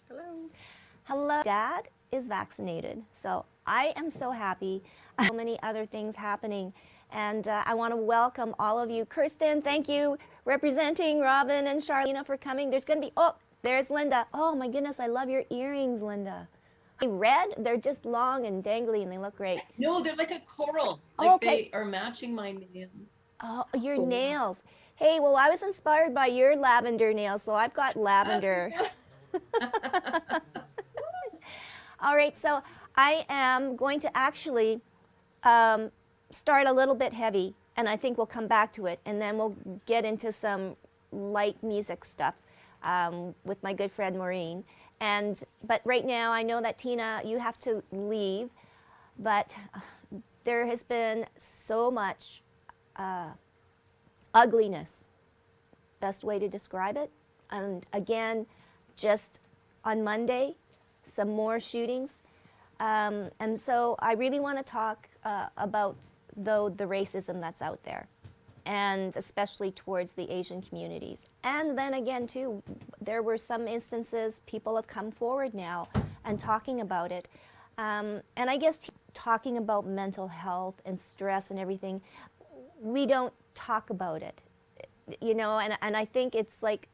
Hello. Hello. Dad is vaccinated, so I am so happy. So many other things happening, and I want to welcome all of you. Kirsten, thank you, representing Robin and Charlena for coming. There's going to be, oh, there's Linda. Oh my goodness, I love your earrings, Linda. Red, they're just long and dangly, and they look great. No, they're like a coral. Oh, like okay. They are matching my nails. Oh, your nails. Hey, well, I was inspired by your lavender nails, so I've got lavender. All right, so I am going to actually start a little bit heavy, and I think we'll come back to it, and then we'll get into some light music stuff with my good friend Maureen. But right now, I know that Tina, you have to leave, but there has been so much ugliness, best way to describe it. And again, just on Monday, some more shootings. And so I really want to talk about the racism that's out there, and especially towards the Asian communities. And then again, too, there were some instances people have come forward now and talking about it. And I guess talking about mental health and stress and everything, we don't talk about it, you know, and I think it's like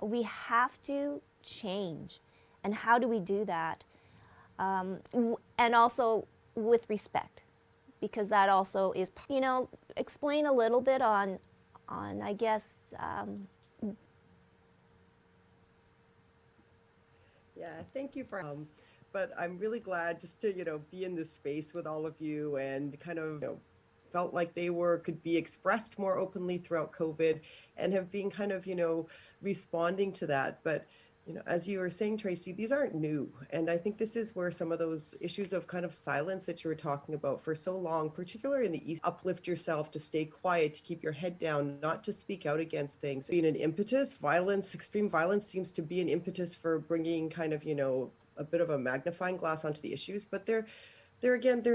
we have to change. And how do we do that? And also with respect, because that also is, you know, explain a little bit on I guess. Yeah, thank you for. But I'm really glad just to be in this space with all of you, and kind of felt like they could be expressed more openly throughout COVID, and have been kind of responding to that. But as you were saying, Tracy, these aren't new. And I think this is where some of those issues of kind of silence that you were talking about for so long, particularly in the East, uplift yourself, to stay quiet, to keep your head down, not to speak out against things. Being an impetus, violence, extreme violence seems to be an impetus for bringing kind of, a bit of a magnifying glass onto the issues, but they're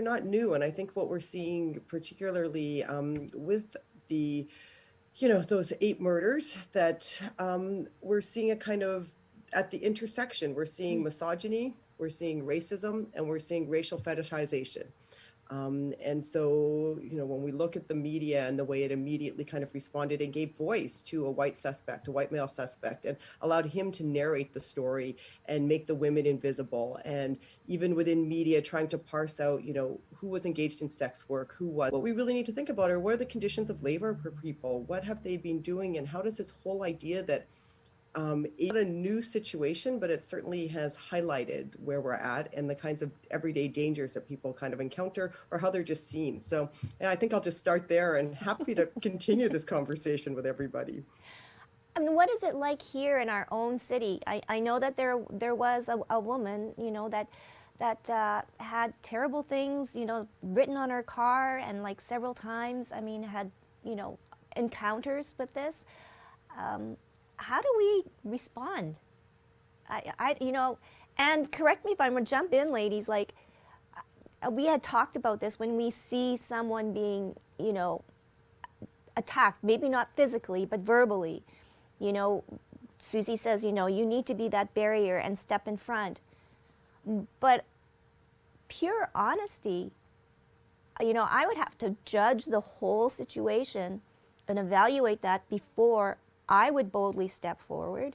not new. And I think what we're seeing, particularly with the, those 8 murders, that we're seeing a kind of, at the intersection, we're seeing misogyny, we're seeing racism, and we're seeing racial fetishization. And so, when we look at the media and the way it immediately kind of responded and gave voice to a white suspect, a white male suspect, and allowed him to narrate the story and make the women invisible. And even within media, trying to parse out, who was engaged in sex work, who was. What we really need to think about are, what are the conditions of labor for people? What have they been doing? And how does this whole idea that it's not a new situation, but it certainly has highlighted where we're at and the kinds of everyday dangers that people kind of encounter, or how they're just seen. So yeah, I think I'll just start there, and happy to continue this conversation with everybody. I mean, what is it like here in our own city? I know that there was a woman, that had terrible things, written on her car, and like several times, I mean, had, encounters with this. How do we respond? And correct me if I'm gonna jump in, ladies, like we had talked about this when we see someone being, attacked, maybe not physically, but verbally. Susie says, you need to be that barrier and step in front. But pure honesty, I would have to judge the whole situation and evaluate that before I would boldly step forward.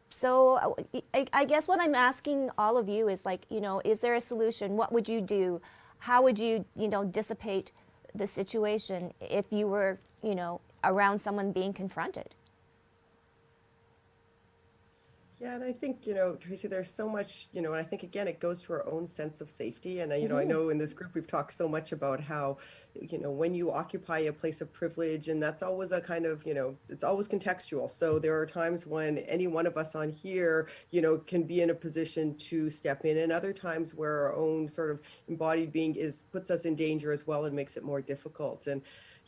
So I guess what I'm asking all of you is like, is there a solution? What would you do? How would you, dissipate the situation if you were, around someone being confronted? Yeah, and I think, Tracy, there's so much, and I think again, it goes to our own sense of safety. And, I know in this group, we've talked so much about how, when you occupy a place of privilege, and that's always a kind of, it's always contextual. So there are times when any one of us on here, can be in a position to step in, and other times where our own sort of embodied being puts us in danger as well and makes it more difficult. And,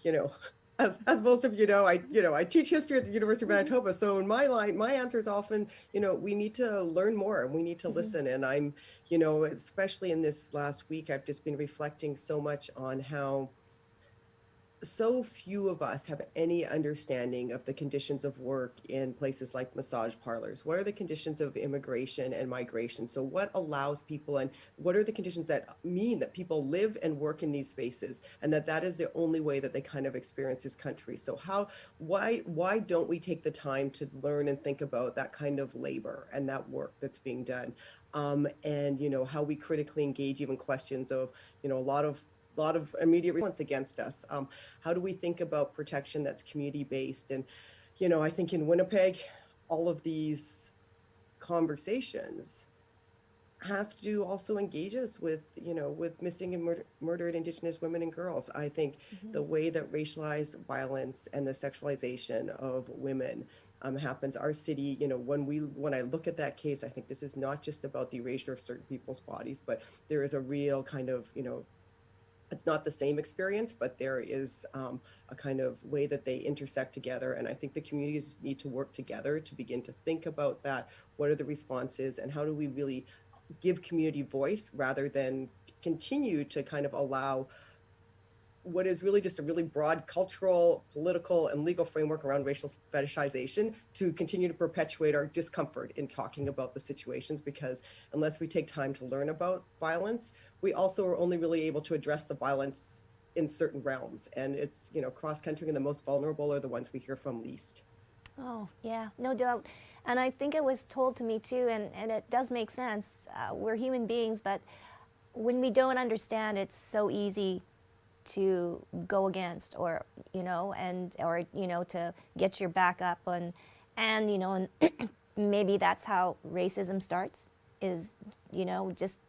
you know, as most of I teach history at the University of Manitoba. So in my answer is often, we need to learn more and we need to listen. And I'm, especially in this last week, I've just been reflecting so much on how so few of us have any understanding of the conditions of work in places like massage parlors. What are the conditions of immigration and migration? So what allows people, and what are the conditions that mean that people live and work in these spaces, and that is the only way that they kind of experience this country? So why don't we take the time to learn and think about that kind of labor and that work that's being done? And how we critically engage even questions of, a lot of immediate violence against us. How do we think about protection that's community-based? And, I think in Winnipeg, all of these conversations have to also engage us with, with missing and murdered Indigenous women and girls. I think the way that racialized violence and the sexualization of women happens, our city, when I look at that case, I think this is not just about the erasure of certain people's bodies, but there is a real kind of, it's not the same experience, but there is a kind of way that they intersect together. And I think the communities need to work together to begin to think about that. What are the responses, and how do we really give community voice rather than continue to kind of allow what is really just a really broad cultural, political, and legal framework around racial fetishization to continue to perpetuate our discomfort in talking about the situations? Because unless we take time to learn about violence, we also are only really able to address the violence in certain realms. And it's, cross-country, and the most vulnerable are the ones we hear from least. Oh, yeah, no doubt. And I think it was told to me too, and it does make sense. We're human beings, but when we don't understand, it's so easy to go against, or to get your back up and maybe that's how racism starts, is just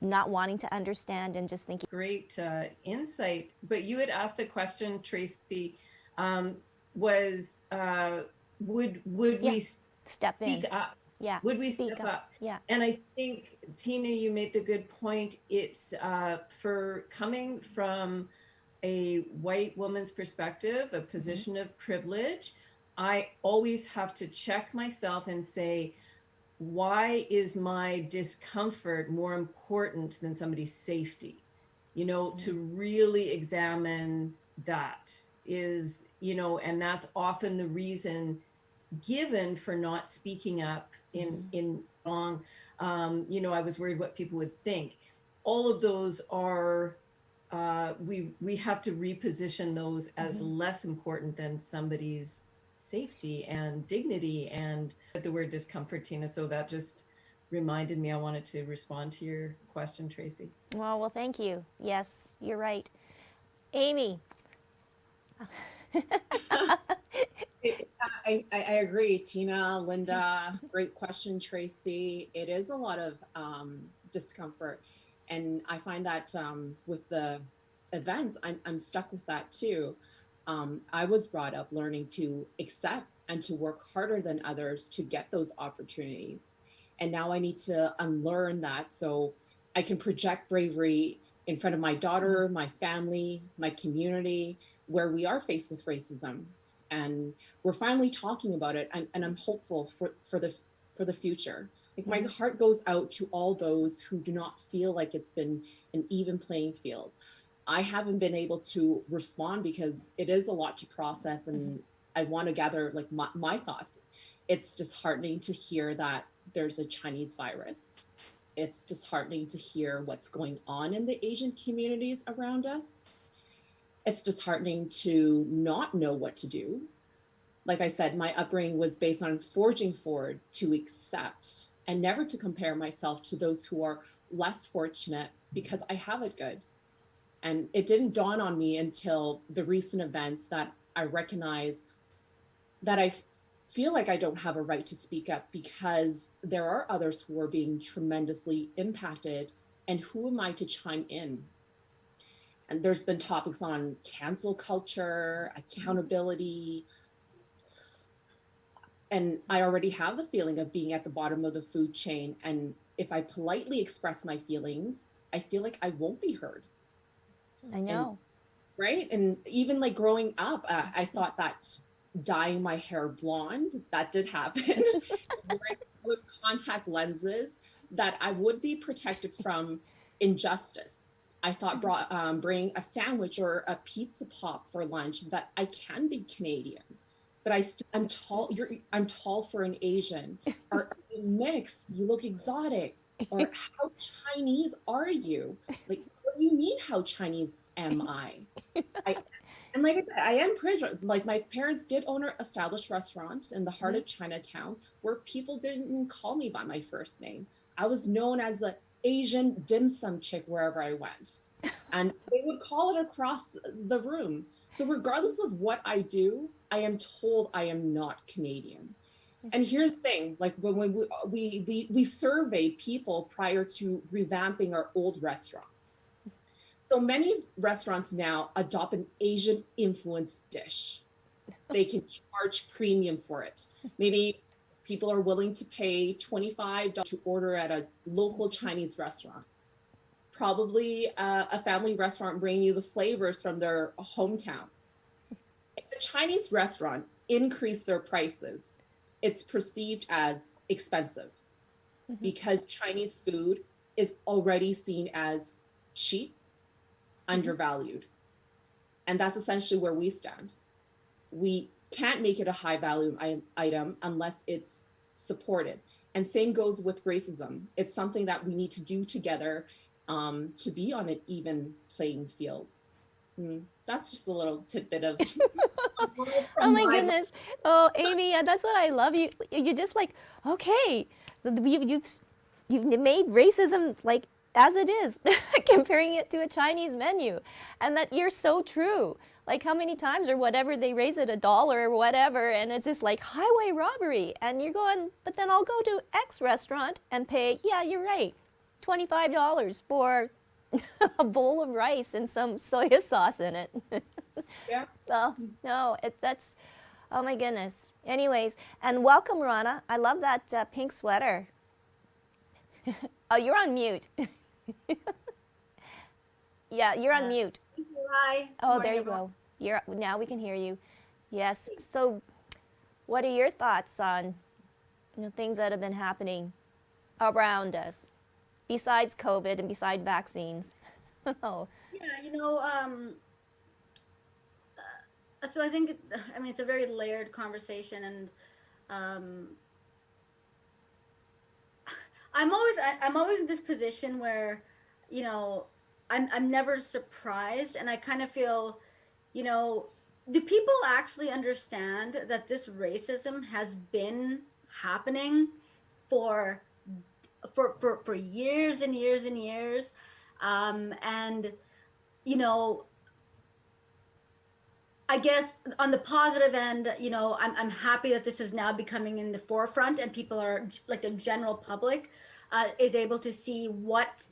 not wanting to understand and just thinking. Great insight. But you had asked the question, Tracy, was would we step in? Speak up? Yeah. Would we step up? Yeah. And I think, Tina, you made the good point. It's for coming from a white woman's perspective, a position of privilege, I always have to check myself and say, why is my discomfort more important than somebody's safety? To really examine that is, and that's often the reason given for not speaking up in wrong. I was worried what people would think. All of those are, we have to reposition those as less important than somebody's safety and dignity, and the word discomfort, Tina. So that just reminded me, I wanted to respond to your question, Tracy. Well, thank you. Yes, you're right. Amy. I agree, Tina, Linda, great question, Tracy. It is a lot of discomfort. And I find that with the events, I'm stuck with that too. I was brought up learning to accept and to work harder than others to get those opportunities. And now I need to unlearn that so I can project bravery in front of my daughter, my family, my community, where we are faced with racism. And we're finally talking about it, and I'm hopeful for the future. Like, my heart goes out to all those who do not feel like it's been an even playing field. I haven't been able to respond because it is a lot to process, and I want to gather like my thoughts. It's disheartening to hear that there's a Chinese virus. It's disheartening to hear what's going on in the Asian communities around us. It's disheartening to not know what to do. like I said, my upbringing was based on forging forward to accept and never to compare myself to those who are less fortunate because I have it good. And it didn't dawn on me until the recent events that I recognize that I feel like I don't have a right to speak up because there are others who are being tremendously impacted. And who am I to chime in? And there's been topics on cancel culture, accountability. And I already have the feeling of being at the bottom of the food chain. And if I politely express my feelings, I feel like I won't be heard. I know. Right. And even like growing up, I thought that dyeing my hair blonde, that did happen. With contact lenses, that I would be protected from injustice. I thought bringing a sandwich or a pizza pop for lunch, that I can be Canadian, but I'm tall. I'm tall for an Asian. Or mixed, you look exotic. Or how Chinese are you? Like, what do you mean, how Chinese am I? And like I said, I am privileged. Like, my parents did own an established restaurant in the heart of Chinatown where people didn't call me by my first name. I was known as the Asian dim sum chick wherever I went. And they would call it across the room. So regardless of what I do, I am told I am not Canadian. And here's the thing, like when we survey people prior to revamping our old restaurants. So many restaurants now adopt an Asian influenced dish. They can charge premium for it. Maybe people are willing to pay $25 to order at a local Chinese restaurant. Probably a family restaurant bringing you the flavors from their hometown. If a Chinese restaurant increase their prices, it's perceived as expensive because Chinese food is already seen as cheap, undervalued. And that's essentially where we stand. We can't make it a high value item unless it's supported. And same goes with racism. It's something that we need to do together to be on an even playing field. That's just a little tidbit of. Oh my goodness. Oh, Amy, that's what I love. You're just like, okay, you've made racism like as it is, comparing it to a Chinese menu. And that you're so true. Like, how many times or whatever they raise it $1 or whatever, and it's just like highway robbery. And you're going, but then I'll go to X restaurant and pay, yeah, you're right, $25 for a bowl of rice and some soy sauce in it. Yeah. Oh, no, that's, oh my goodness. Anyways, and welcome, Rana. I love that pink sweater. Oh, you're on mute. Yeah, you're on mute. Hi. Oh, there you go. Now we can hear you. Yes. So, what are your thoughts on things that have been happening around us, besides COVID and besides vaccines? Oh. Yeah, so I think it's a very layered conversation, and I'm always in this position where, I'm never surprised, and I kind of feel, do people actually understand that this racism has been happening for years and years and years, and I guess on the positive end, I'm happy that this is now becoming in the forefront, and people are, like, the general public is able to see what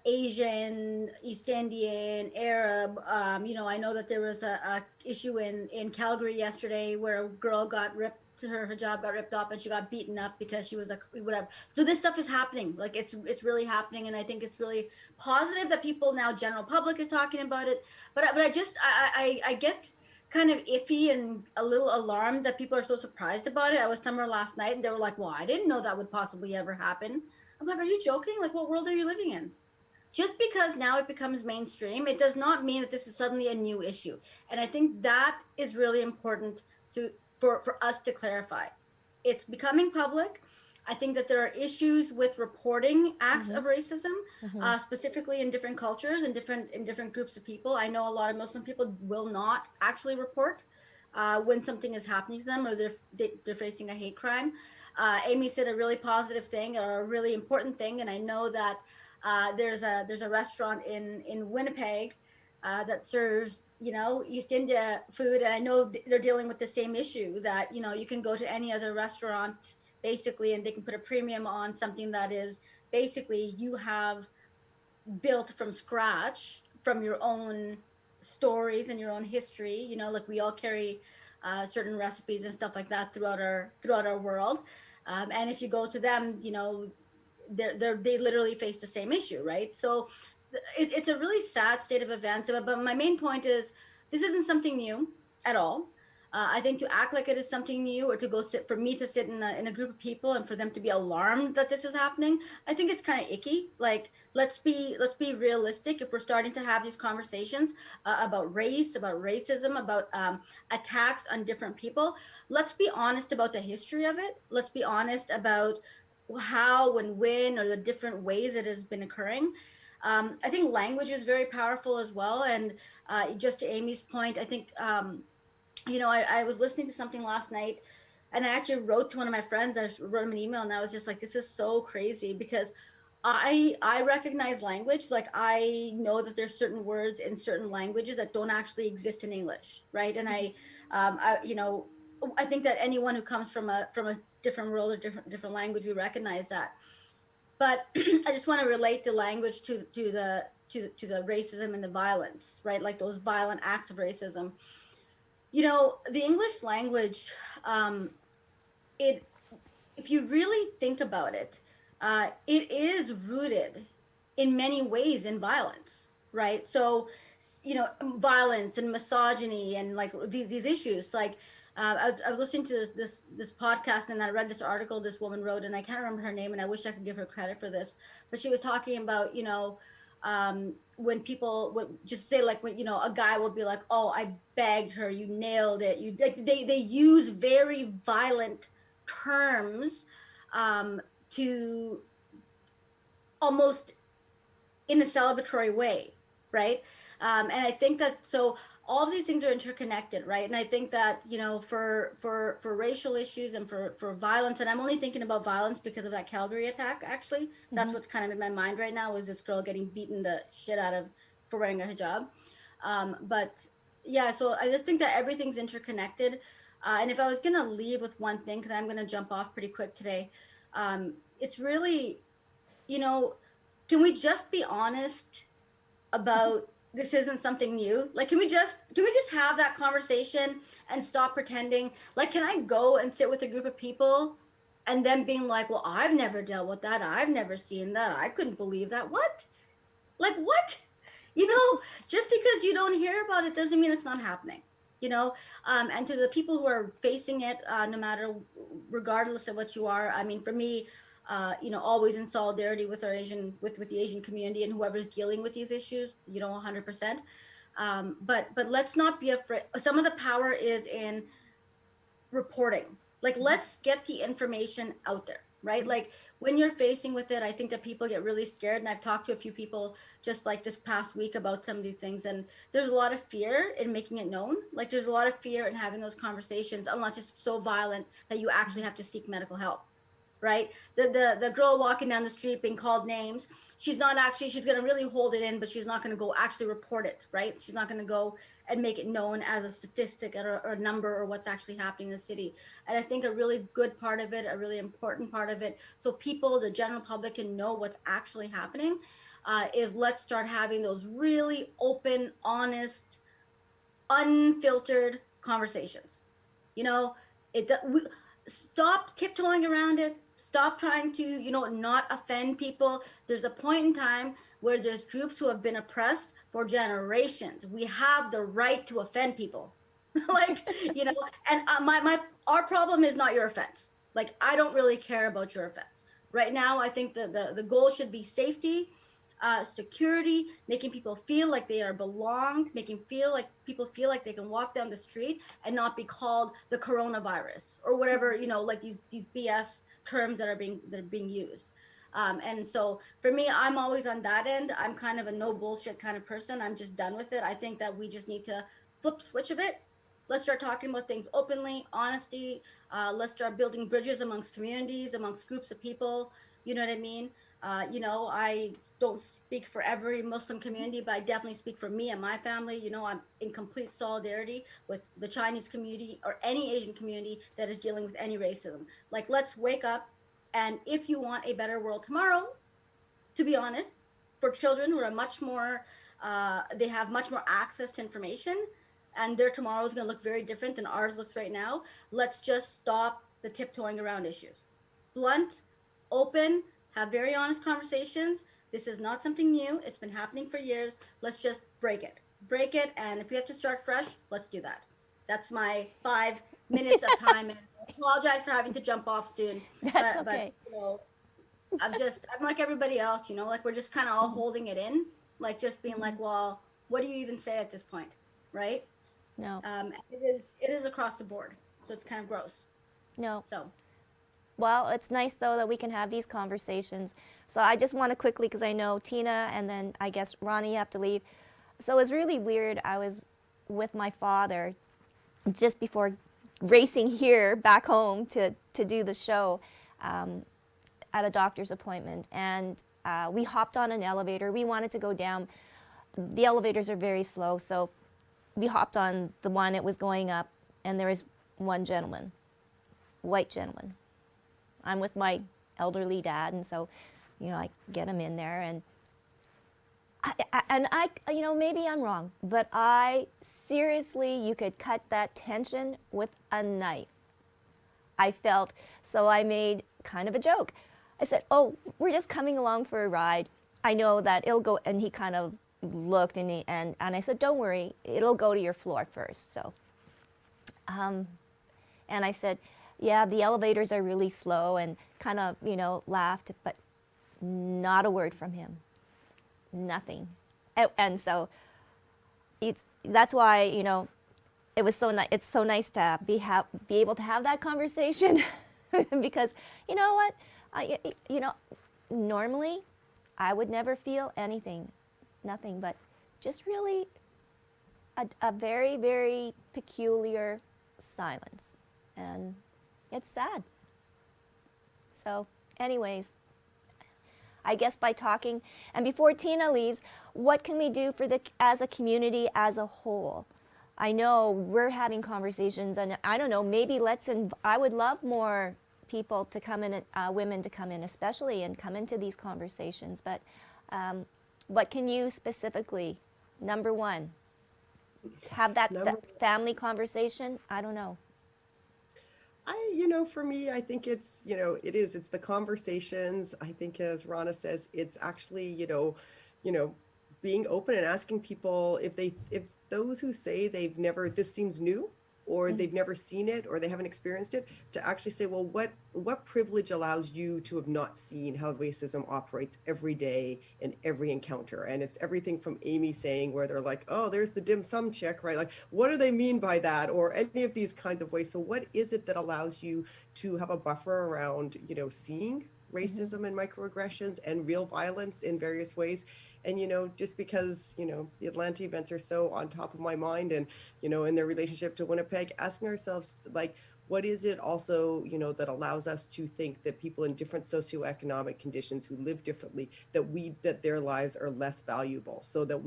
Asian, East Indian, Arab, I know that there was a issue in Calgary yesterday where a girl got ripped, her hijab got ripped off and she got beaten up because she was whatever. So this stuff is happening. Like, it's really happening, and I think it's really positive that people now, general public, is talking about it. But I get kind of iffy and a little alarmed that people are so surprised about it. I was somewhere last night and they were like, well, I didn't know that would possibly ever happen. I'm like, are you joking? Like, what world are you living in? Just because now it becomes mainstream, it does not mean that this is suddenly a new issue. And I think that is really important for us to clarify. It's becoming public. I think that there are issues with reporting acts of racism, specifically in different cultures and in different groups of people. I know a lot of Muslim people will not actually report when something is happening to them or they're facing a hate crime. Amy said a really positive thing or a really important thing, and I know that there's a restaurant in Winnipeg that serves East India food, and I know they're dealing with the same issue that you can go to any other restaurant basically, and they can put a premium on something that is basically you have built from scratch from your own stories and your own history. Like we all carry certain recipes and stuff like that throughout our world, and if you go to them, they literally face the same issue, right? So it's a really sad state of events. But my main point is this isn't something new at all. I think to act like it is something new, or to go sit for me to sit in a group of people and for them to be alarmed that this is happening, I think it's kind of icky. Like let's be realistic. If we're starting to have these conversations about race, about racism, about attacks on different people, let's be honest about the history of it. Let's be honest about how and when or the different ways it has been occurring. I think language is very powerful as well. And just to Amy's point, I think, I was listening to something last night, and I actually wrote to one of my friends. I wrote him an email, and I was just like, this is so crazy, because I recognize language. Like I know that there's certain words in certain languages that don't actually exist in English, right? And I think that anyone who comes from a different world or different language, we recognize that. But I just want to relate the language to the racism and the violence, right? Like those violent acts of racism. The English language, if you really think about it, it is rooted in many ways in violence, right? So, violence and misogyny and like these issues. Like, I was listening to this podcast, and I read this article this woman wrote, and I can't remember her name, and I wish I could give her credit for this, but she was talking about when people would just say, like, when a guy will be like, oh, I begged her, you nailed it, they use very violent terms to almost in a celebratory way, right? And I think that so all of these things are interconnected, right? And I think that for racial issues and for violence, and I'm only thinking about violence because of that Calgary attack. Actually, that's what's kind of in my mind right now, is this girl getting beaten the shit out of for wearing a hijab. But yeah, so I just think that everything's interconnected. And if I was gonna leave with one thing, because I'm gonna jump off pretty quick today, it's really, can we just be honest about this isn't something new? Like, can we just have that conversation and stop pretending? Like, can I go and sit with a group of people and then being like, well, I've never dealt with that, I've never seen that, I couldn't believe that. What? Like, what? Just because you don't hear about it doesn't mean it's not happening. And to the people who are facing it, no matter, regardless of what you are, I mean, for me, always in solidarity with with the Asian community and whoever's dealing with these issues, 100%. But let's not be afraid. Some of the power is in reporting. Like, let's get the information out there, right? Like, when you're facing with it, I think that people get really scared. And I've talked to a few people just like this past week about some of these things. And there's a lot of fear in making it known. Like, there's a lot of fear in having those conversations, unless it's so violent that you actually have to seek medical help. Right? The girl walking down the street being called names, she's going to really hold it in, but she's not going to go actually report it, right? She's not going to go and make it known as a statistic or a number or what's actually happening in the city. And I think a really good part of it, a really important part of it, so people, the general public, can know what's actually happening, is let's start having those really open, honest, unfiltered conversations. Stop tiptoeing around it. Stop trying to, not offend people. There's a point in time where there's groups who have been oppressed for generations. We have the right to offend people. And our problem is not your offense. Like, I don't really care about your offense. Right now, I think the goal should be safety, security, making people feel like they are belonged, making people feel like they can walk down the street and not be called the coronavirus or whatever, like these BS terms that are being used. And so for me, I'm always on that end. I'm kind of a no bullshit kind of person. I'm just done with it. I think that we just need to flip switch a bit Let's start talking about things openly, honesty. Let's start building bridges amongst communities, amongst groups of people. You know what I mean? I don't speak for every Muslim community, but I definitely speak for me and my family. I'm in complete solidarity with the Chinese community or any Asian community that is dealing with any racism. Like, let's wake up. And if you want a better world tomorrow, to be honest, for children who are much more, they have much more access to information, and their tomorrow is going to look very different than ours looks right now. Let's just stop the tiptoeing around issues. Blunt, open, have very honest conversations. This is not something new. It's been happening for years. Let's just break it. Break it, and if we have to start fresh, let's do that. That's my 5 minutes of time, and I apologize for having to jump off soon. That's okay. But I'm like everybody else, like we're just kind of all holding it in, like just being like, well, what do you even say at this point, right? No. It is across the board, so it's kind of gross. No. So. Well, it's nice though that we can have these conversations. So I just want to quickly, because I know Tina and then I guess Ronnie, you have to leave. So it was really weird. I was with my father just before racing here back home to do the show. At a doctor's appointment, and we hopped on an elevator. We wanted to go down. The elevators are very slow, so we hopped on the one. It was going up, and there was one gentleman, white gentleman. I'm with my elderly dad, and so, I get him in there, and I maybe I'm wrong, but seriously, you could cut that tension with a knife. I felt, so I made kind of a joke. I said, oh, we're just coming along for a ride. I know that it'll go, and he kind of looked, and I said, don't worry, it'll go to your floor first. So, and I said, yeah, the elevators are really slow, and kind of, laughed, but not a word from him. Nothing. And so, that's why, it was it's so nice to be able to have that conversation because, you know what? Normally I would never feel anything, nothing, but just really a very, very peculiar silence. And it's sad. So anyways, I guess by talking, and before Tina leaves, what can we do as a community as a whole? I know we're having conversations, and I don't know, maybe I would love more people to come in, women to come in especially, and come into these conversations. But what can you specifically, number one, have that family conversation? I don't know. For me, I think it's the conversations. I think, as Rana says, it's actually, being open and asking people if those who say this seems new, or they've never seen it, or they haven't experienced it, to actually say, well, what privilege allows you to have not seen how racism operates every day in every encounter? And it's everything from Amy saying, where they're like, oh, there's the dim sum chick, right? Like, what do they mean by that? Or any of these kinds of ways. So what is it that allows you to have a buffer around, seeing racism and microaggressions and real violence in various ways? And, just because, the Atlanta events are so on top of my mind, and, in their relationship to Winnipeg, asking ourselves, like, what is it also, that allows us to think that people in different socioeconomic conditions who live differently, that their lives are less valuable? So that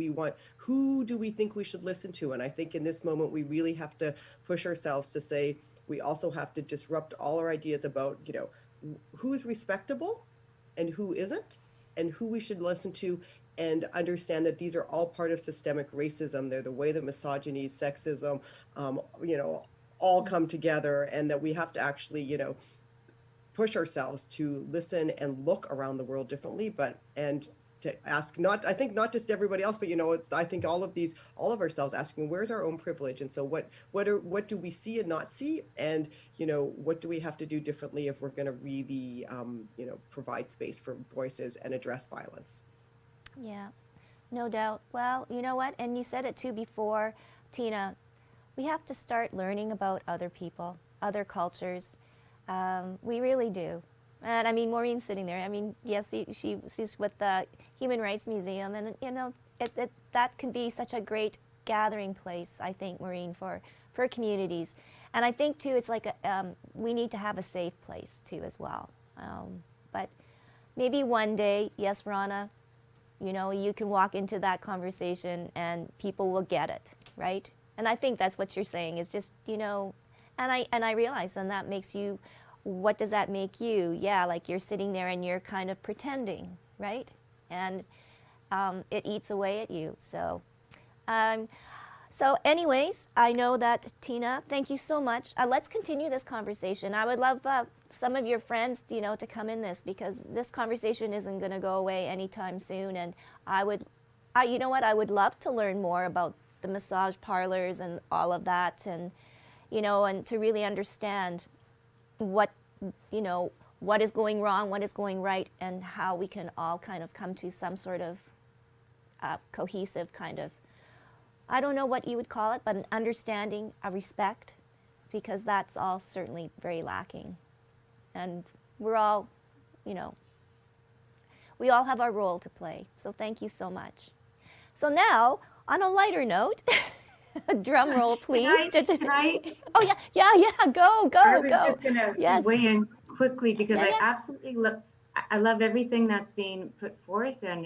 who do we think we should listen to? And I think in this moment, we really have to push ourselves to say, we also have to disrupt all our ideas about, who's respectable and who isn't, and who we should listen to, and understand that these are all part of systemic racism. They're the way that misogyny, sexism, all come together, and that we have to actually, push ourselves to listen and look around the world differently, and to ask, not just everybody else, but I think all of ourselves, asking, where's our own privilege? And so what do we see and not see? And what do we have to do differently if we're going to really provide space for voices and address violence? Yeah, no doubt. Well, you know what? And you said it too before, Tina, we have to start learning about other people, other cultures. We really do. And I mean, Maureen's sitting there. I mean, yes, she's with the Human Rights Museum, and that can be such a great gathering place, I think, Maureen, for communities. And I think, too, it's like we need to have a safe place, too, as well. But maybe one day, yes, Rana, you know, you can walk into that conversation and people will get it, right? And I think that's what you're saying is just, you know, and I realize, and that makes you, what does that make you? Yeah, like you're sitting there and you're kind of pretending, right? And it eats away at you. So anyways, I know that, Tina, thank you so much. Let's continue this conversation. I would love some of your friends, you know, to come in this, because this conversation isn't going to go away anytime soon. And you know what, I would love to learn more about the massage parlors and all of that, and, you know, and to really understand what, you know, what is going wrong, what is going right, and how we can all kind of come to some sort of cohesive kind of, I don't know what you would call it, but an understanding, a respect, because that's all certainly very lacking. And we're all, you know, we all have our role to play. So thank you so much. So now, on a lighter note, drum roll, please. Can I? Oh, yeah, go. I was just going to weigh in quickly because Yeah. I absolutely I love everything that's being put forth and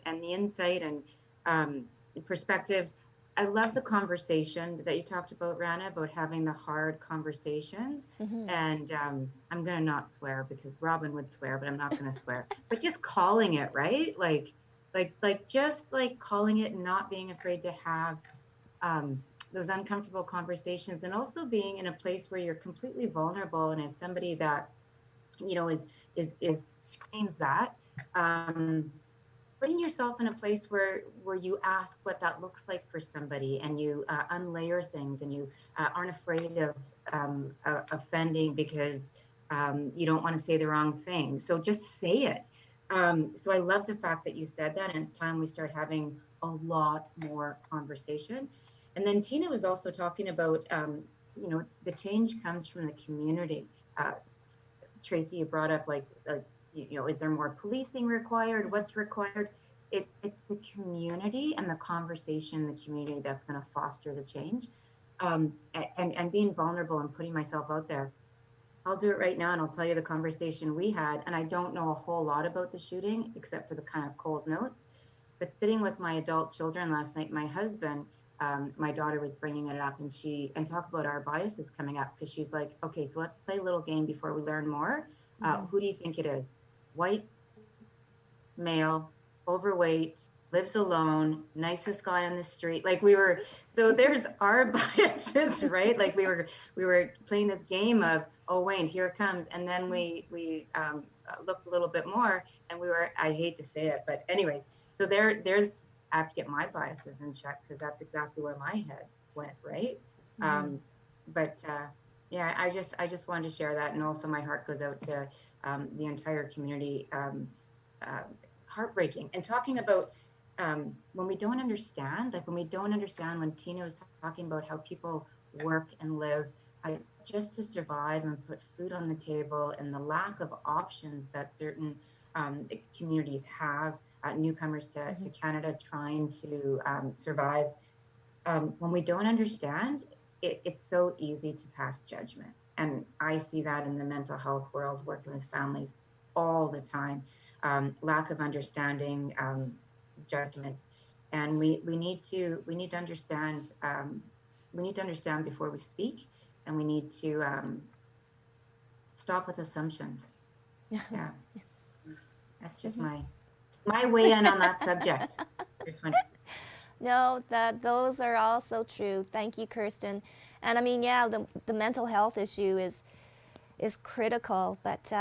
the insight and perspectives. I love the conversation that you talked about, Rana, about having the hard conversations. Mm-hmm. And I'm going to not swear because Robin would swear, but I'm not going to swear. But just calling it, right? Like just like calling it and not being afraid to have those uncomfortable conversations, and also being in a place where you're completely vulnerable. And as somebody that, you know, is screams that, putting yourself in a place where you ask what that looks like for somebody, and you unlayer things, and you aren't afraid of offending because you don't want to say the wrong thing. So just say it. So I love the fact that you said that, and it's time we start having a lot more conversation. And then Tina was also talking about, you know, the change comes from the community. Tracy, you brought up like you know, is there more policing required? What's required? It's the community and the conversation in the community that's going to foster the change. And being vulnerable and putting myself out there. I'll do it right now, and I'll tell you the conversation we had. And I don't know a whole lot about the shooting except for the kind of Cole's notes. But sitting with my adult children last night, my husband, my daughter was bringing it up, and talk about our biases coming up, because she's like, okay, so let's play a little game before we learn more. Who do you think it is? White, male, overweight, lives alone, nicest guy on the street. Like so there's our biases, right? Like we were playing this game of, oh wait, here it comes. And then we looked a little bit more, and I hate to say it, but anyways, so there's, I have to get my biases in check, because that's exactly where my head went, right? Mm-hmm. Yeah, I just wanted to share that. And also my heart goes out to the entire community. Heartbreaking. And talking about when we don't understand, when Tina was talking about how people work and live just to survive and put food on the table, and the lack of options that certain communities have, newcomers to Canada trying to survive. When we don't understand, it's so easy to pass judgment. And I see that in the mental health world, working with families all the time. Lack of understanding, judgment, and we need to understand. We need to understand before we speak, and we need to stop with assumptions. Yeah, that's just my weigh in on that subject. No, those are all so true. Thank you, Kirsten. And I mean, yeah, the mental health issue is critical, but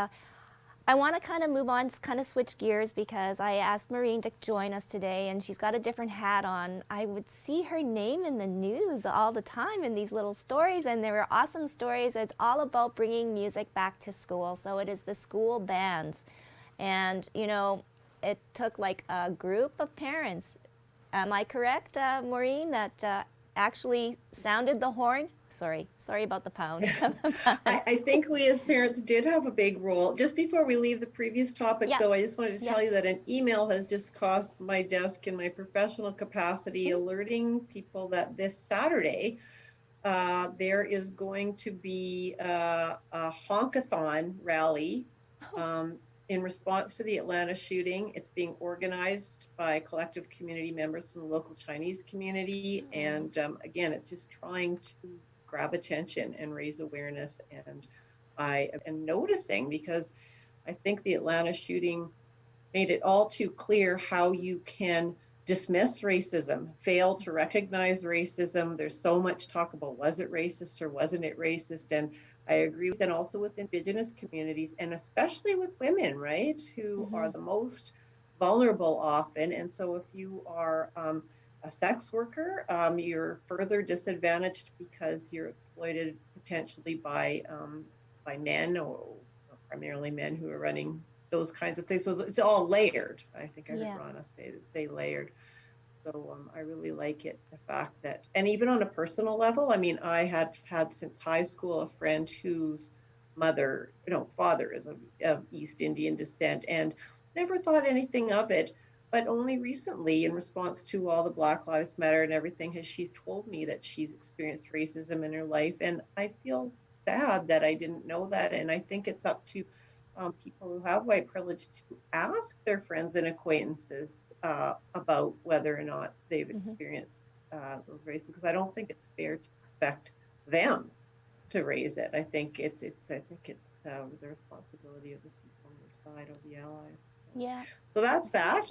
I want to kind of move on, kind of switch gears, because I asked Maureen to join us today, and she's got a different hat on. I would see her name in the news all the time in these little stories, and they were awesome stories. It's all about bringing music back to school. So it is the school bands. And, you know, it took like a group of parents. Am I correct, Maureen, that actually sounded the horn. Sorry about the pound. I think we as parents did have a big role. Just before we leave the previous topic, though, I just wanted to tell you that an email has just crossed my desk in my professional capacity, alerting people that this Saturday, there is going to be a honkathon rally in response to the Atlanta shooting. It's being organized by collective community members from the local Chinese community. And again, it's just trying to grab attention and raise awareness. And I am noticing, because I think the Atlanta shooting made it all too clear how you can dismiss racism, fail to recognize racism. There's so much talk about, was it racist or wasn't it racist? And I agree with, and also with Indigenous communities, and especially with women, right, who are the most vulnerable often. And so if you are a sex worker, you're further disadvantaged because you're exploited potentially by men, or primarily men who are running those kinds of things. So it's all layered. I think I heard Rana say layered. So I really like it, the fact that, and even on a personal level, I mean, I had since high school a friend whose father is of East Indian descent, and never thought anything of it. But only recently, in response to all the Black Lives Matter and everything, she's told me that she's experienced racism in her life. And I feel sad that I didn't know that. And I think it's up to people who have white privilege to ask their friends and acquaintances about whether or not they've experienced racism, because I don't think it's fair to expect them to raise it. I think it's the responsibility of the people on their side, of the allies. Yeah. So that's that.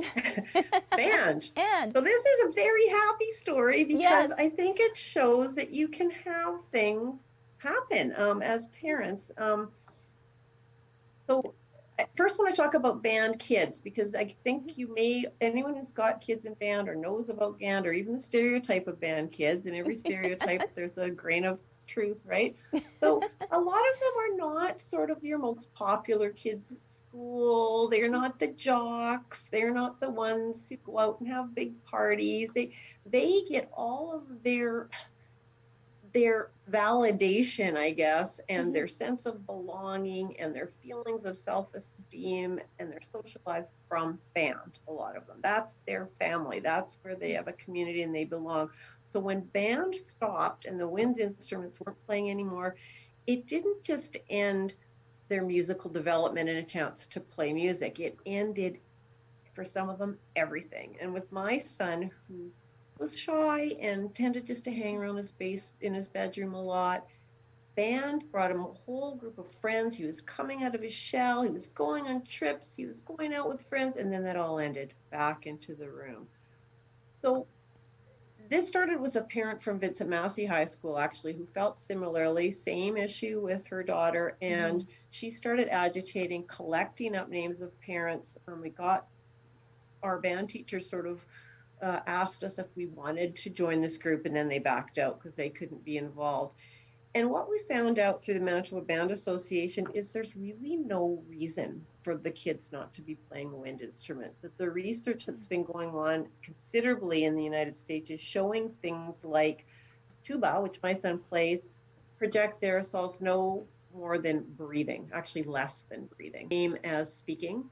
Band. And So this is a very happy story, because I think it shows that you can have things happen as parents. So I first want to talk about band kids, because I think anyone who's got kids in band or knows about band, or even the stereotype of band kids, and every stereotype there's a grain of truth, right? So a lot of them are not sort of your most popular kids at school. They're not the jocks. They're not the ones who go out and have big parties. They get all of their validation, I guess, and their sense of belonging and their feelings of self-esteem and their social lives from band. A lot of them, that's their family. That's where they have a community and they belong. So when band stopped and the wind instruments weren't playing anymore, it didn't just end their musical development and a chance to play music. It ended, for some of them, everything. And with my son, who was shy and tended just to hang around in his bedroom a lot, band brought him a whole group of friends. He was coming out of his shell. He was going on trips. He was going out with friends. And then that all ended back into the room. So this started with a parent from Vincent Massey High School, actually, who felt similarly, same issue with her daughter. And she started agitating, collecting up names of parents. We got our band teachers sort of asked us if we wanted to join this group, and then they backed out because they couldn't be involved. And what we found out through the Manitoba Band Association is there's really no reason for the kids not to be playing wind instruments. That the research that's been going on considerably in the United States is showing things like tuba, which my son plays, projects aerosols no more than breathing, actually less than breathing, same as speaking.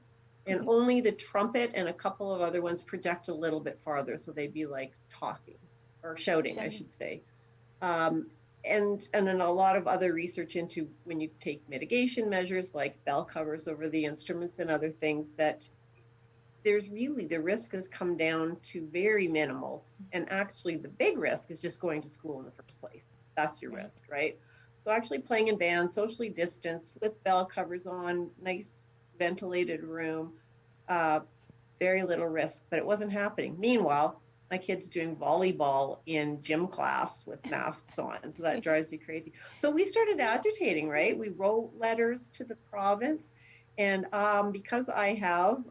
And only the trumpet and a couple of other ones project a little bit farther. So they'd be like talking or shouting. I should say. And then a lot of other research into when you take mitigation measures like bell covers over the instruments and other things, that there's really, the risk has come down to very minimal. And actually the big risk is just going to school in the first place. That's your risk, right? So actually playing in bands, socially distanced with bell covers on, nice ventilated room, very little risk, but it wasn't happening. Meanwhile, my kid's doing volleyball in gym class with masks on, so that drives me crazy. So we started agitating, right? We wrote letters to the province, and because I have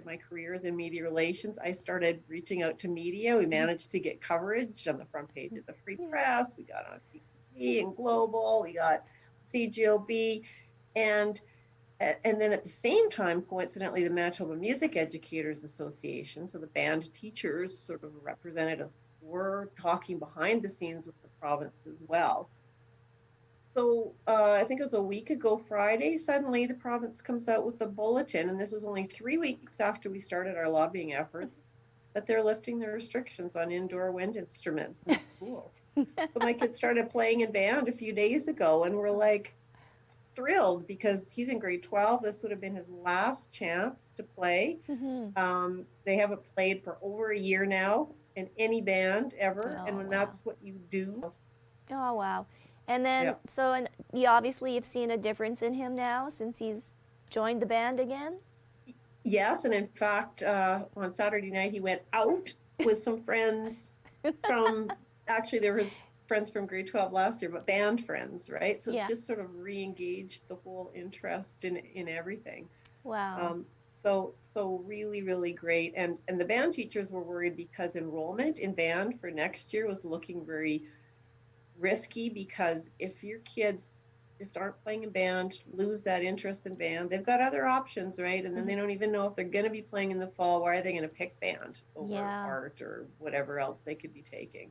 my career is in media relations, I started reaching out to media. We managed to get coverage on the front page of the Free Press. We got on CTV and Global. We got CGOB, and then at the same time, coincidentally, the Manitoba Music Educators Association, so the band teachers sort of represented as we're talking behind the scenes with the province as well. So I think it was a week ago Friday, suddenly the province comes out with a bulletin, and this was only 3 weeks after we started our lobbying efforts, that they're lifting the restrictions on indoor wind instruments in schools. So my kid started playing in band a few days ago, and we're like thrilled because he's in grade 12. This would have been his last chance to play. They haven't played for over a year now in any band ever. And when that's what you do. Oh, wow. And then, and you obviously have seen a difference in him now since he's joined the band again? Yes, and in fact, on Saturday night, he went out with some friends from, actually, they were his friends from grade 12 last year, but band friends, right? So it's just sort of re-engaged the whole interest in everything. Wow. So really, really great. And the band teachers were worried because enrollment in band for next year was looking very risky, because if your kids just aren't playing in band, lose that interest in band, they've got other options, right? And then they don't even know if they're going to be playing in the fall. Why are they going to pick band over art or whatever else they could be taking?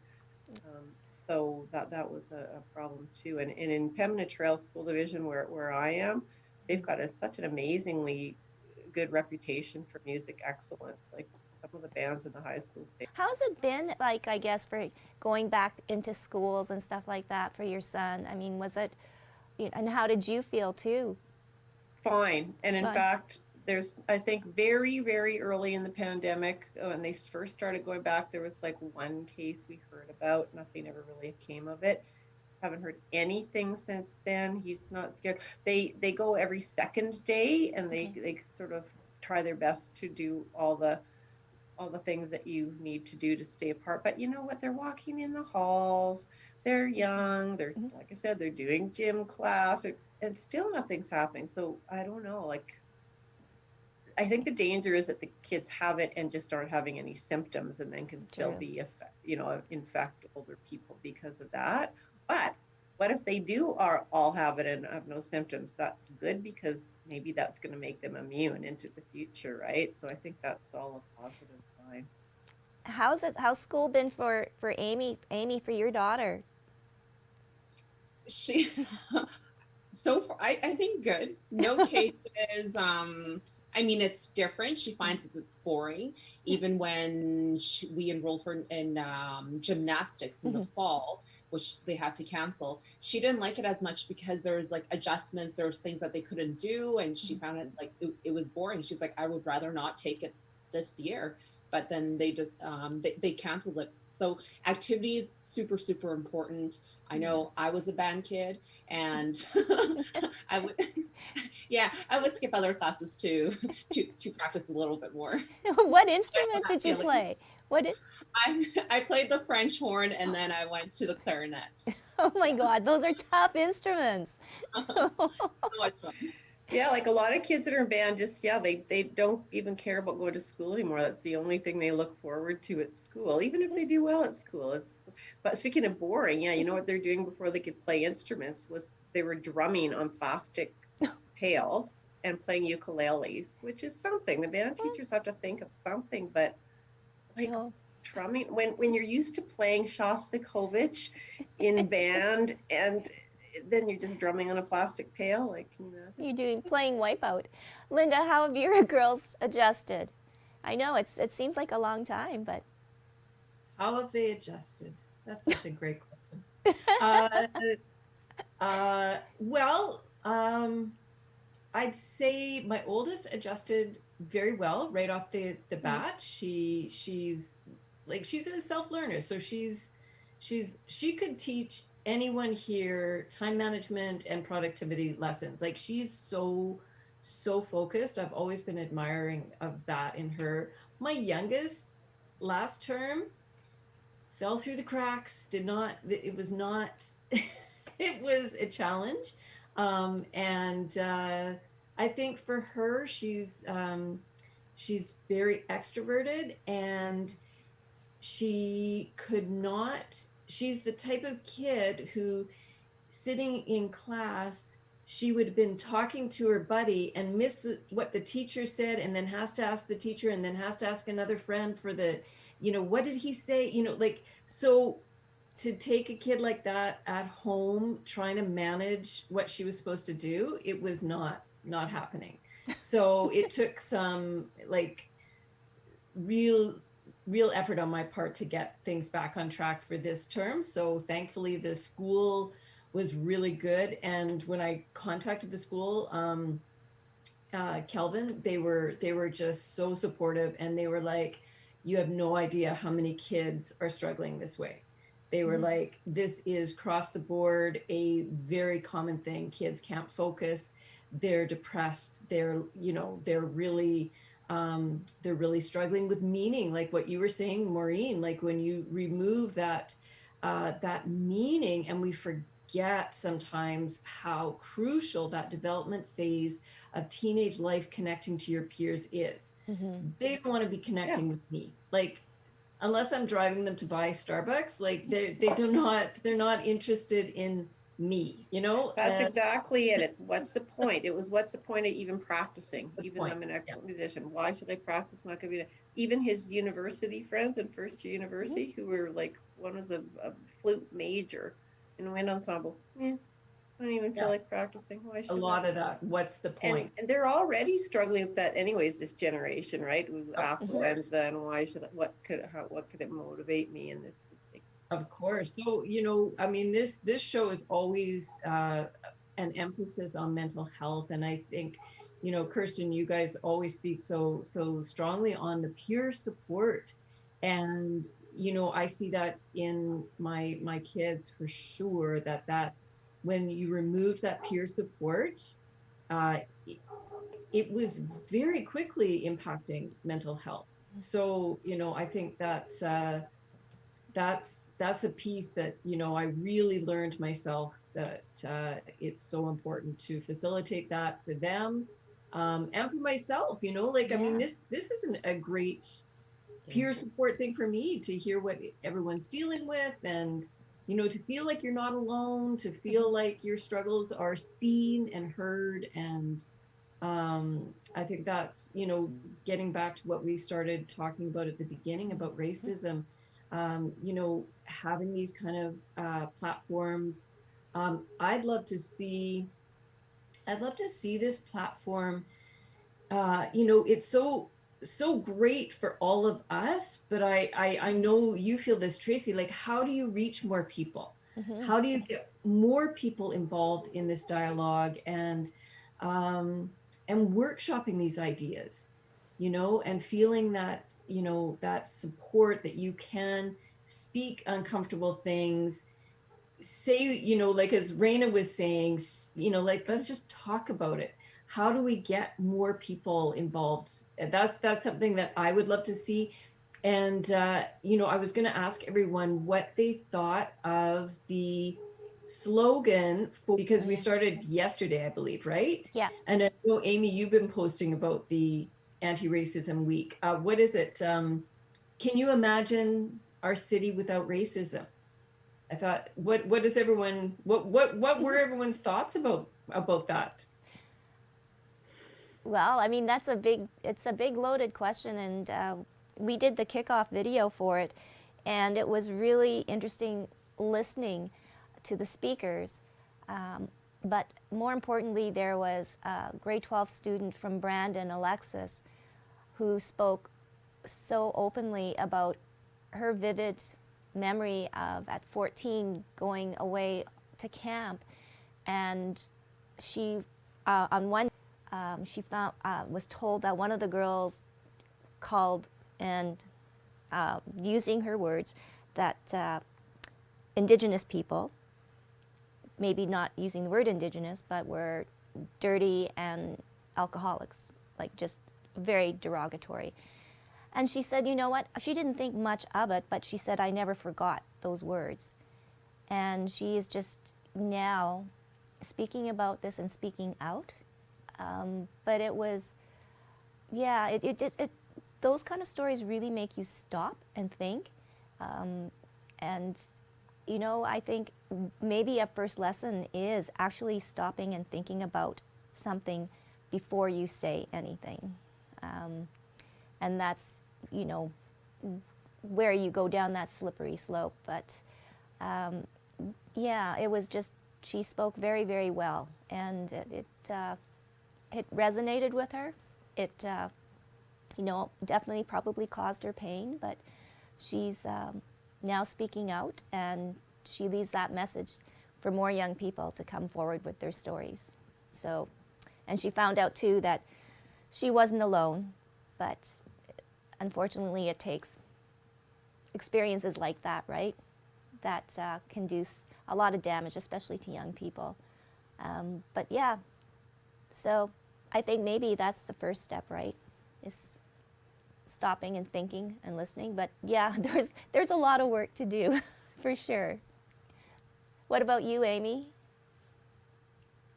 So that was a problem too. And in Pembina Trail School Division, where I am, they've got such an amazingly good reputation for music excellence. Like some of the bands in the high school state. How's it been, like, I guess, for going back into schools and stuff like that for your son? I mean, was it, and how did you feel too? Fine. And in fact, there's, I think, very, very early in the pandemic, when they first started going back, there was like one case we heard about. Nothing ever really came of it. Haven't heard anything since then. He's not scared. They go every second day, and they sort of try their best to do all the things that you need to do to stay apart. But you know what? They're walking in the halls. They're young. They're, like I said, they're doing gym class, and still nothing's happening. So I don't know. Like, I think the danger is that the kids have it and just aren't having any symptoms, and then can still be, infect older people because of that. But what if they do all have it and have no symptoms? That's good, because maybe that's going to make them immune into the future, right? So I think that's all a positive sign. How's school been for Amy? Amy, for your daughter? She, so far, I think good. No cases. I mean, it's different. She finds that it's boring. Even when we enrolled her in gymnastics in the fall, which they had to cancel, she didn't like it as much because there was like adjustments, there was things that they couldn't do, and she found it like it was boring. She's like, I would rather not take it this year. But then they just they canceled it. So activities, super, super important. I know I was a band kid, and I would skip other classes to practice a little bit more. What instrument did you play? I played the French horn, and then I went to the clarinet. Oh my God, those are tough instruments. So much fun. Yeah, like a lot of kids that are in band, they don't even care about going to school anymore. That's the only thing they look forward to at school, even if they do well at school. But speaking of boring, you know what they're doing before they could play instruments was they were drumming on plastic pails and playing ukuleles, which is something. The band teachers have to think of something, but like drumming, when you're used to playing Shostakovich in band, and then you're just drumming on a plastic pail, like, can you imagine? You're playing Wipeout. Linda, how have your girls adjusted? I know it seems like a long time, but how have they adjusted? That's such a great question. Well, I'd say my oldest adjusted very well right off the bat. She's a self-learner, so she could teach anyone here time management and productivity lessons. Like, she's so focused. I've always been admiring of that in her. My youngest last term fell through the cracks, it was a challenge. And I think for her, she's very extroverted, and she's the type of kid who, sitting in class, she would have been talking to her buddy and miss what the teacher said, and then has to ask the teacher, and then has to ask another friend what did he say? Like, so to take a kid like that at home, trying to manage what she was supposed to do, it was not happening. So it took some like real effort on my part to get things back on track for this term. So thankfully the school was really good. And when I contacted the school, Kelvin, they were just so supportive, and they were like, you have no idea how many kids are struggling this way. They were like, this is across the board a very common thing. Kids can't focus, they're depressed, they're really struggling with meaning, like what you were saying, Maureen. Like when you remove that meaning, and we forget sometimes how crucial that development phase of teenage life connecting to your peers is. They don't want to be connecting with me, like unless I'm driving them to buy Starbucks, like they're not interested in me, That's exactly it. It's what's the point? It was what's the point of even practicing? Even though point. I'm an excellent musician, why should I practice? Not gonna be even his university friends in first year university who were like, one was a flute major in wind ensemble. I don't even feel like practicing. Why should a lot of that. What's the point? And they're already struggling with that anyways, this generation, right? With affluenza, and why should what could it motivate me in this? Of course. So, I mean, this show is always an emphasis on mental health. And I think, Kirsten, you guys always speak so strongly on the peer support. And, I see that in my kids for sure, that when you removed that peer support, it was very quickly impacting mental health. So, I think that's a piece that, I really learned myself, that it's so important to facilitate that for them, and for myself, like, I mean, this isn't a great peer support thing for me, to hear what everyone's dealing with, and, to feel like you're not alone, to feel like your struggles are seen and heard. And I think that's, getting back to what we started talking about at the beginning about racism, having these kind of platforms. I'd love to see this platform. It's so great for all of us, but I know you feel this, Tracy. Like, how do you reach more people? How do you get more people involved in this dialogue, and workshopping these ideas, and feeling that, that support, that you can speak uncomfortable things, say, like as Raina was saying, like, let's just talk about it. How do we get more people involved? That's something that I would love to see. And, I was going to ask everyone what they thought of the slogan because we started yesterday, I believe, right? Yeah. And I know, Amy, you've been posting about the Anti-Racism Week. What is it? Can you imagine our city without racism? I thought, what does everyone, what were everyone's thoughts about that? Well, I mean, it's a big loaded question, and we did the kickoff video for it, and it was really interesting listening to the speakers. But more importantly, there was a grade 12 student from Brandon, Alexis, who spoke so openly about her vivid memory of, at 14, going away to camp. And she, she found, was told that one of the girls called, and using her words, that Indigenous people, maybe not using the word Indigenous, but were dirty and alcoholics, like just very derogatory. And she said, you know what, she didn't think much of it, but she said, I never forgot those words. And she is just now speaking about this and speaking out. But it was, yeah, those kind of stories really make you stop and think. And, I think maybe a first lesson is actually stopping and thinking about something before you say anything. And that's, where you go down that slippery slope. But yeah, it was just, she spoke very, very well, and it resonated with her. It definitely probably caused her pain, but she's now speaking out, and she leaves that message for more young people to come forward with their stories. So, and she found out too that she wasn't alone, but unfortunately it takes experiences like that, right? That can do a lot of damage, especially to young people. But yeah, so I think maybe that's the first step, right? Is stopping and thinking and listening. But yeah, there's a lot of work to do, for sure. What about you, Amy?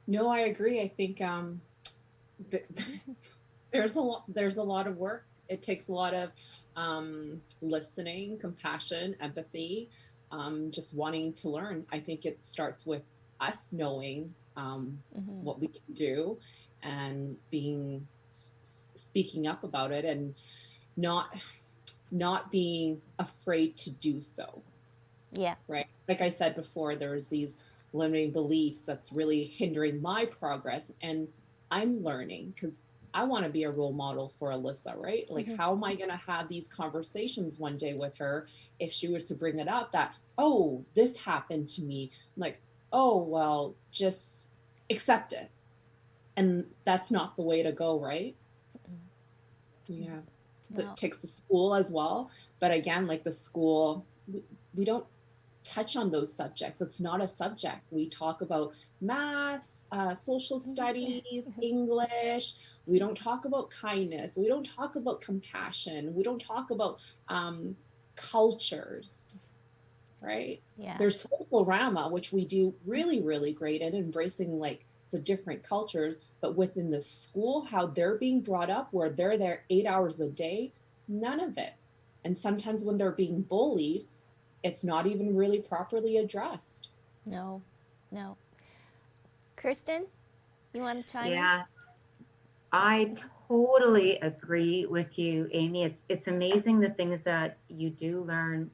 No, I agree. I think there's a lot of work. It takes a lot of listening, compassion, empathy, just wanting to learn. I think it starts with us knowing what we can do, and speaking up about it, and not being afraid to do so. Yeah. Right. Like I said before, there's these limiting beliefs that's really hindering my progress, and I'm learning because I want to be a role model for Alyssa, right? Like, how am I going to have these conversations one day with her if she was to bring it up that, oh, this happened to me? I'm like, oh, well, just accept it. And that's not the way to go, right? Yeah. No. It takes the school as well. But again, like the school, we don't touch on those subjects. It's not a subject. We talk about math, social studies, English. We don't talk about kindness. We don't talk about compassion. We don't talk about cultures, right? Yeah. There's Folklorama, which we do really, really great at embracing like the different cultures, but within the school, how they're being brought up, where they're there 8 hours a day, none of it. And sometimes when they're being bullied, it's not even really properly addressed. No. Kirsten, you want to chime in? Yeah, I totally agree with you, Amy. It's amazing the things that you do learn,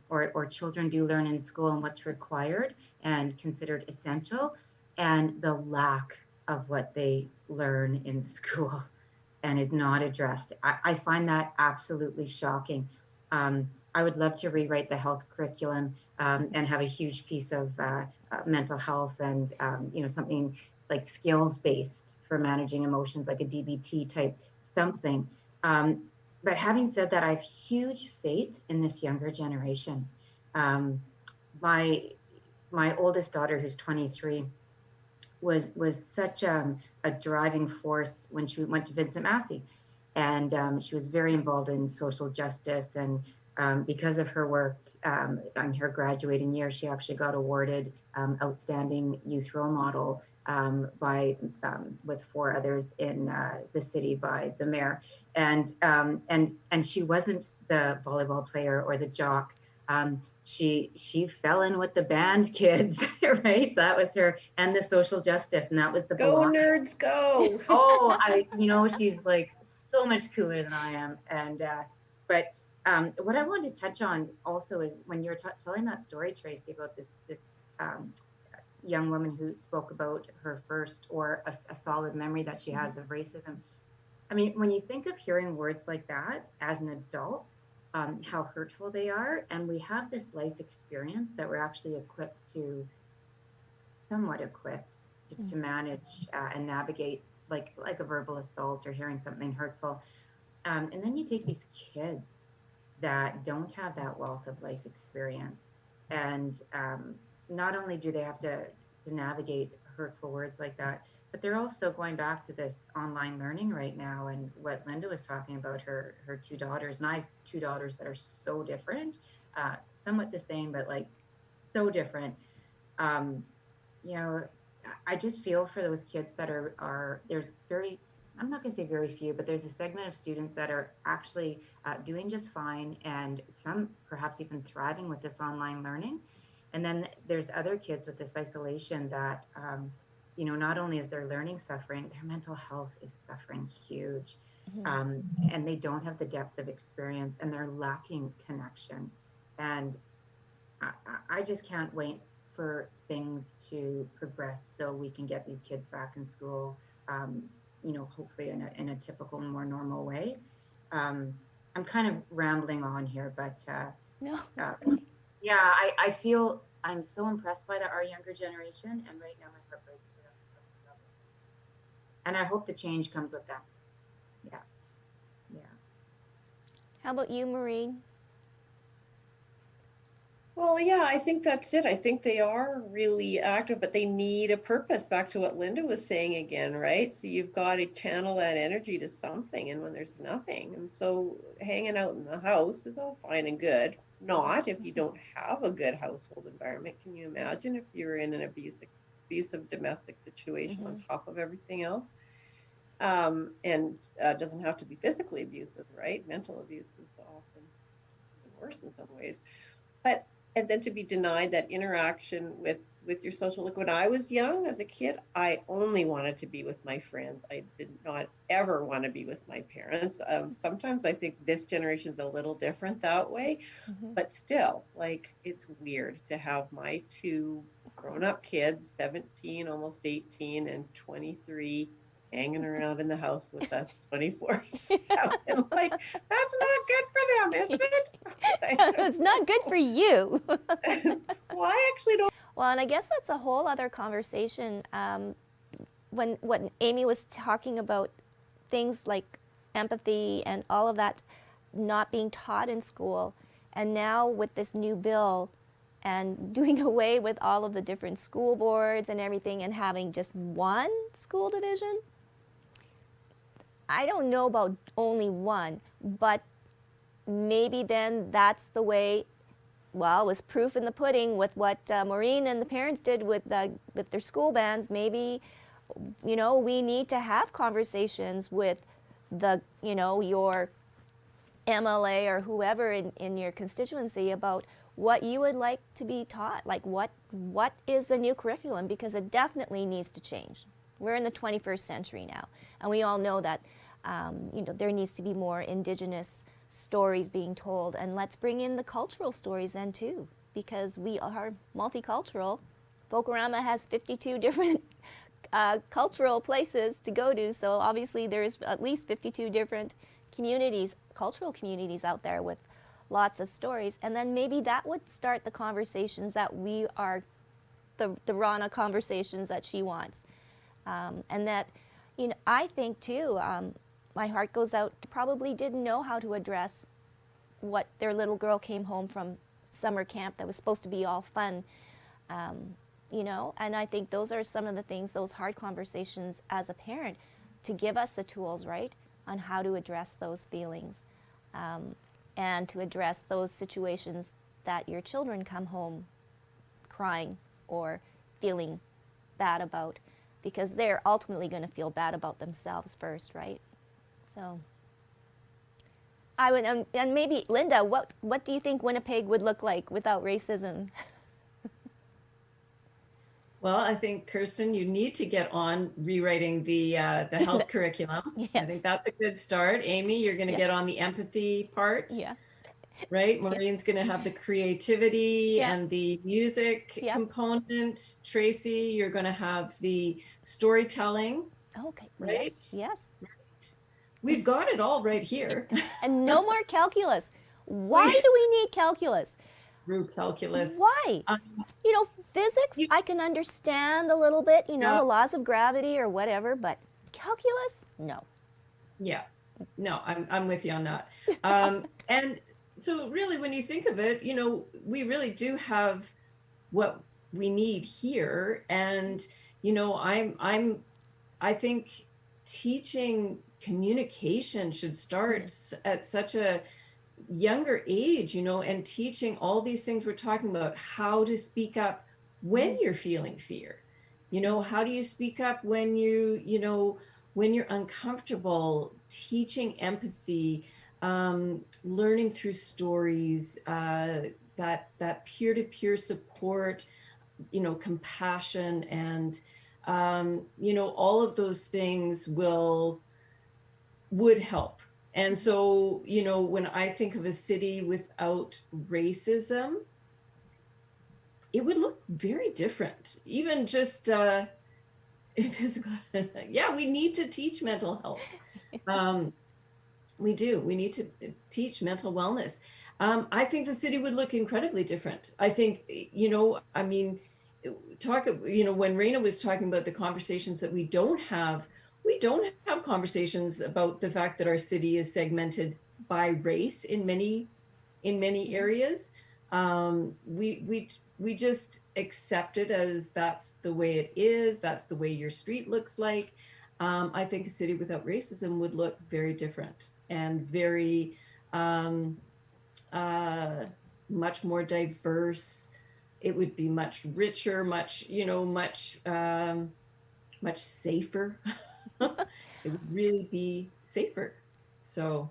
or children do learn in school, and what's required and considered essential, and the lack of what they learn in school and is not addressed. I find that absolutely shocking. I would love to rewrite the health curriculum and have a huge piece of mental health and something like skills-based for managing emotions, like a DBT type something. But having said that, I have huge faith in this younger generation. My oldest daughter, who's 23, was such a driving force when she went to Vincent Massey, and she was very involved in social justice, and because of her work on her graduating year, she actually got awarded outstanding youth role model with 4 others in the city by the mayor, and she wasn't the volleyball player or the jock. She fell in with the band kids, right? That was her, and the social justice, and that was the Go belonging. nerds, go. Oh, she's like so much cooler than I am, and but what I wanted to touch on also is when you're telling that story, Tracy, about this young woman who spoke about her first or a solid memory that she has of racism. I mean, when you think of hearing words like that as an adult, how hurtful they are, and we have this life experience that we're actually somewhat equipped to manage and navigate like a verbal assault or hearing something hurtful. And then you take these kids that don't have that wealth of life experience, and not only do they have to navigate hurtful words like that, but they're also going back to this online learning right now. And what Linda was talking about, her 2 daughters, and I have 2 daughters that are so different, somewhat the same, but like so different. I just feel for those kids that are there's I'm not going to say very few, but there's a segment of students that are actually doing just fine, and some perhaps even thriving with this online learning. And then there's other kids with this isolation that, not only is their learning suffering, their mental health is suffering huge. and they don't have the depth of experience, and they're lacking connection. And I just can't wait for things to progress so we can get these kids back in school, hopefully in a typical, more normal way. I'm kind of rambling on here, but No, it's okay. yeah, I feel I'm so impressed by our younger generation, and right now my heart breaks for them. And I hope the change comes with them. Yeah. How about you, Maureen? Well, yeah, I think that's it. I think they are really active, but they need a purpose. Back to what Linda was saying again, right? So you've got to channel that energy to something, and when there's nothing. And so hanging out in the house is all fine and good. Not if you don't have a good household environment. Can you imagine if you're in an abusive domestic situation on top of everything else? And doesn't have to be physically abusive, right? Mental abuse is often worse in some ways. But and then to be denied that interaction with your social, like when I was young as a kid, I only wanted to be with my friends. I did not ever want to be with my parents. Sometimes I think this generation's a little different that way, but still, like, it's weird to have my two grown-up kids, 17, almost 18, and 23, hanging around in the house with us 24/7. Like, that's not good for them, is it? It's not good for you. Well, I actually don't. Well, and I guess that's a whole other conversation. When Amy was talking about things like empathy and all of that not being taught in school, and now with this new bill and doing away with all of the different school boards and everything and having just one school division, I don't know about only one, but maybe then that's the way. Well, it was proof in the pudding with what Maureen and the parents did with their school bands. Maybe, we need to have conversations with your MLA or whoever in your constituency about what you would like to be taught. Like what is the new curriculum? Because it definitely needs to change. We're in the 21st century now, and we all know that there needs to be more Indigenous stories being told, and let's bring in the cultural stories then too, because we are multicultural. Folklorama has 52 different cultural places to go to, so obviously there's at least 52 different communities, cultural communities out there with lots of stories, and then maybe that would start the conversations that we are, the Rana conversations that she wants, and that, I think too, my heart goes out, probably didn't know how to address what their little girl came home from summer camp that was supposed to be all fun, and I think those are some of the things, those hard conversations as a parent, to give us the tools, right, on how to address those feelings, and to address those situations that your children come home crying or feeling bad about, because they're ultimately going to feel bad about themselves first, right? So I would, and maybe Linda, what do you think Winnipeg would look like without racism? Well, I think, Kirsten, you need to get on rewriting the health curriculum. Yes. I think that's a good start. Amy, you're going to get on the empathy part. Yeah. Right? Maureen's going to have the creativity and the music Yeah. component. Tracy, you're going to have the storytelling. Okay. Right? Yes. We've got it all right here. And no more calculus. Why do we need calculus? Through calculus. Why? Physics, I can understand a little bit, the laws of gravity or whatever, but calculus, no. Yeah. No, I'm with you on that. And so really, when you think of it, we really do have what we need here. And, I think teaching communication should start at such a younger age, and teaching all these things we're talking about, how to speak up when you're feeling fear, how do you speak up when when you're uncomfortable, teaching empathy, learning through stories, that peer-to-peer support, compassion, and all of those things will would help. And so, you know, when I think of a city without racism, it would look very different. Even just physical, yeah, we need to teach mental health. We do. We need to teach mental wellness. I think the city would look incredibly different. I think, you know, I mean, you know, when Raina was talking about the conversations that we don't have conversations about the fact that our city is segmented by race in many areas. We just accept it as that's the way it is. That's the way your street looks like. I think a city without racism would look very different and very much more diverse. It would be much richer, much, you know, much safer. It would really be safer. So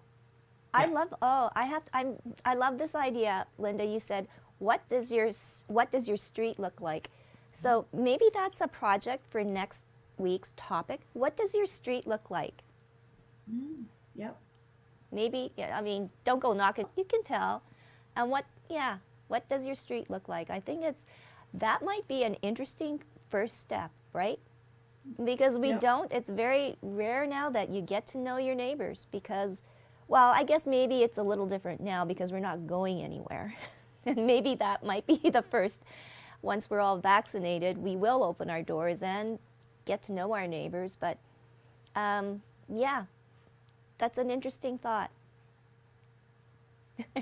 I love I love this idea, Linda. You said, what does your street look like? So maybe that's a project for next week's topic. What does your street look like? Yep. Maybe, I mean, don't go knocking. You can tell. And what does your street look like? I think that might be an interesting first step, right? Because it's very rare now that you get to know your neighbors because, well, I guess maybe it's a little different now because we're not going anywhere. And maybe that might be the first, once we're all vaccinated, we will open our doors and get to know our neighbors. But yeah, that's an interesting thought.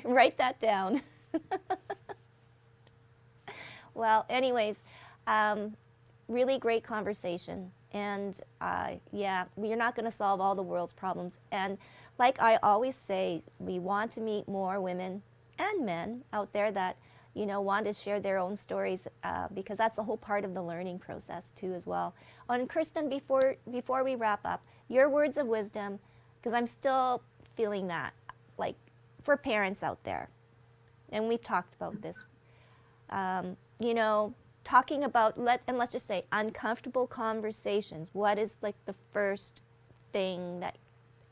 Write that down. Well, anyways, really great conversation. And yeah, we're not going to solve all the world's problems. And like I always say, we want to meet more women and men out there that, you know, want to share their own stories because that's the whole part of the learning process too as well. And Kristen, before we wrap up, your words of wisdom, because I'm still feeling that, like for parents out there, and we've talked about this, you know, talking about, let's just say uncomfortable conversations. What is like the first thing that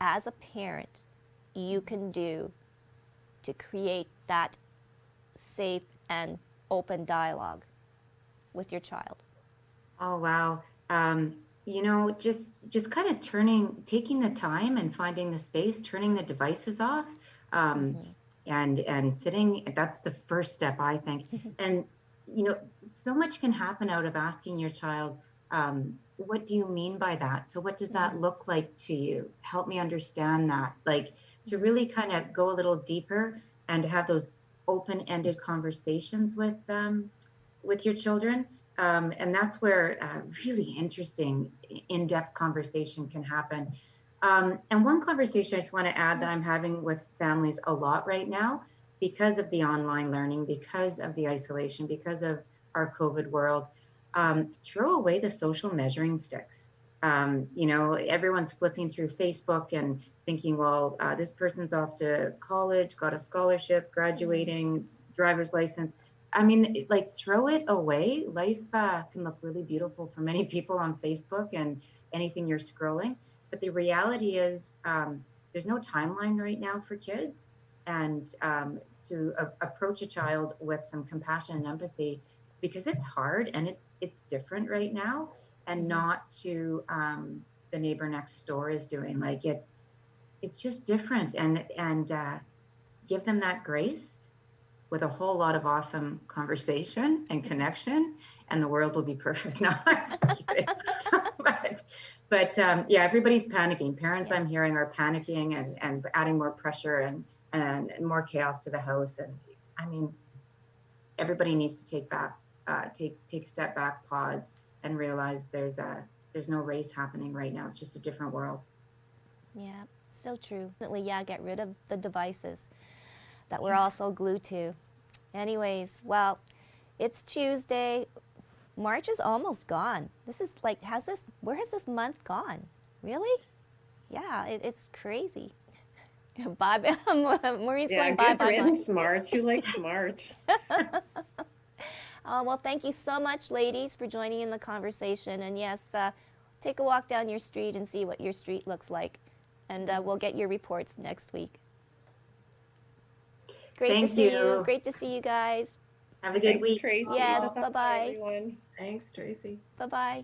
as a parent you can do to create that safe and open dialogue with your child? Oh, wow. You know, just kind of taking the time and finding the space, turning the devices off, and sitting, that's the first step, I think. And, you know, so much can happen out of asking your child, what do you mean by that? So what does that look like to you? Help me understand that. Like, to really kind of go a little deeper and to have those open-ended conversations with your children. And that's where really interesting, in-depth conversation can happen. And one conversation I just want to add that I'm having with families a lot right now, because of the online learning, because of the isolation, because of our COVID world, throw away the social measuring sticks. You know, everyone's flipping through Facebook and thinking, well, this person's off to college, got a scholarship, graduating, driver's license. I mean, like, throw it away. Life can look really beautiful for many people on Facebook and anything you're scrolling. But the reality is there's no timeline right now for kids. And to approach a child with some compassion and empathy, because it's hard and it's different right now, and not to the neighbor next door is doing. Like, it's just different, and give them that grace with a whole lot of awesome conversation and connection, and the world will be perfect. No, but yeah, everybody's panicking. Parents, I'm hearing, are panicking and adding more pressure and more chaos to the house. And I mean, everybody needs to take a step back, pause, and realize there's no race happening right now. It's just a different world. Yeah, so true. Yeah, get rid of the devices that we're all so glued to. Anyways, well, it's Tuesday. March is almost gone. This is like, where has this month gone? Really? Yeah, it's crazy. Bye, Maureen's going bye. Yeah, good riddance, March. You like March. Well, thank you so much, ladies, for joining in the conversation. And yes, take a walk down your street and see what your street looks like. and we'll get your reports next week. Great Thank to see you. Great to see you guys. Have a good Thanks, week. Tracy. Yes, Bye-bye, bye-bye. everyone. Thanks, Tracy. Bye-bye.